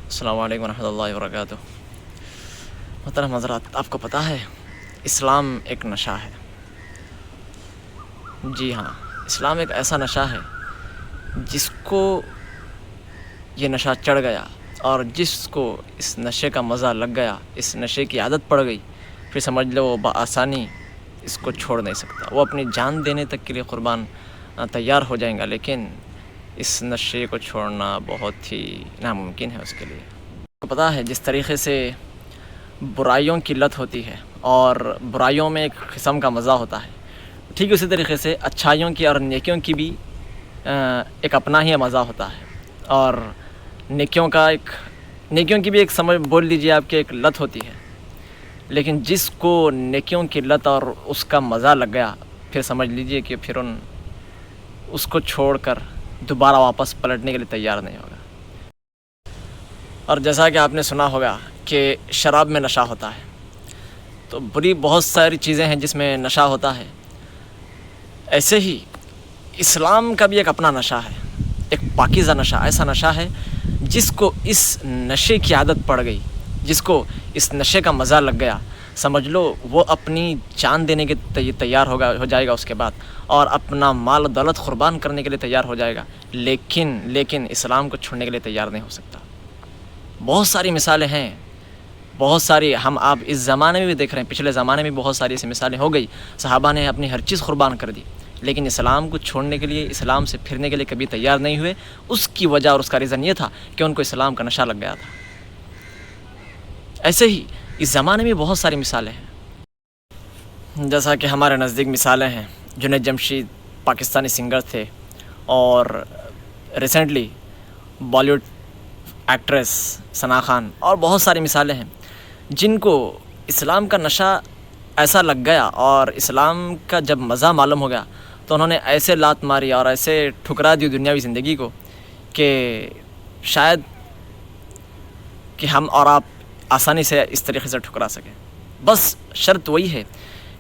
السلام علیکم ورحمۃ اللہ وبرکاتہ۔ محترم حضرات، آپ کو پتہ ہے اسلام ایک نشہ ہے۔ جی ہاں، اسلام ایک ایسا نشہ ہے جس کو یہ نشہ چڑھ گیا اور جس کو اس نشے کا مزہ لگ گیا، اس نشے کی عادت پڑ گئی، پھر سمجھ لو وہ بآسانی اس کو چھوڑ نہیں سکتا۔ وہ اپنی جان دینے تک کے لیے قربان تیار ہو جائیں گا، لیکن اس نشے کو چھوڑنا بہت ہی ناممکن ہے اس کے لیے۔ آپ کو پتہ ہے جس طریقے سے برائیوں کی لت ہوتی ہے اور برائیوں میں ایک قسم کا مزہ ہوتا ہے، ٹھیک اسی طریقے سے اچھائیوں کی اور نیکیوں کی بھی ایک اپنا ہی مزہ ہوتا ہے، اور نیکیوں کی بھی ایک سمجھ بول لیجیے آپ کی ایک لت ہوتی ہے۔ لیکن جس کو نیکیوں کی لت اور اس کا مزہ لگ گیا، پھر سمجھ لیجیے کہ پھر اس کو چھوڑ کر دوبارہ واپس پلٹنے کے لیے تیار نہیں ہوگا۔ اور جیسا کہ آپ نے سنا ہوگا کہ شراب میں نشہ ہوتا ہے، تو بری بہت ساری چیزیں ہیں جس میں نشہ ہوتا ہے۔ ایسے ہی اسلام کا بھی ایک اپنا نشہ ہے، ایک پاکیزہ نشہ، ایسا نشہ ہے جس کو اس نشے کی عادت پڑ گئی، جس کو اس نشے کا مزہ لگ گیا، سمجھ لو وہ اپنی جان دینے کے تیار ہو جائے گا اس کے بعد، اور اپنا مال و دولت قربان کرنے کے لیے تیار ہو جائے گا، لیکن اسلام کو چھوڑنے کے لیے تیار نہیں ہو سکتا۔ بہت ساری مثالیں ہیں، بہت ساری ہم آپ اس زمانے میں بھی دیکھ رہے ہیں، پچھلے زمانے میں بہت ساری ایسی مثالیں ہو گئی، صحابہ نے اپنی ہر چیز قربان کر دی، لیکن اسلام کو چھوڑنے کے لیے، اسلام سے پھرنے کے لیے کبھی تیار نہیں ہوئے۔ اس کی وجہ اور اس کا ریزن یہ تھا کہ ان کو اسلام کا نشہ لگ گیا تھا۔ ایسے ہی اس زمانے میں بہت ساری مثالیں ہیں، جیسا کہ ہمارے نزدیک مثالیں ہیں، جنید جمشید پاکستانی سنگر تھے، اور ریسنٹلی بالی ووڈ ایکٹریس ثنا خان، اور بہت ساری مثالیں ہیں جن کو اسلام کا نشہ ایسا لگ گیا اور اسلام کا جب مزہ معلوم ہو گیا تو انہوں نے ایسے لات ماری اور ایسے ٹھکرا دی دنیاوی زندگی کو کہ شاید کہ ہم اور آپ آسانی سے اس طریقے سے ٹھکرا سکیں۔ بس شرط وہی ہے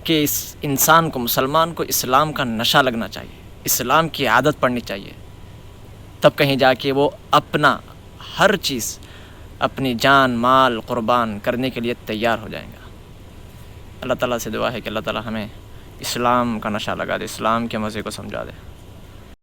کہ اس انسان کو، مسلمان کو اسلام کا نشہ لگنا چاہیے، اسلام کی عادت پڑنی چاہیے، تب کہیں جا کے وہ اپنا ہر چیز، اپنی جان مال قربان کرنے کے لیے تیار ہو جائیں گا۔ اللہ تعالیٰ سے دعا ہے کہ اللہ تعالیٰ ہمیں اسلام کا نشہ لگا دے، اسلام کے مزے کو سمجھا دے۔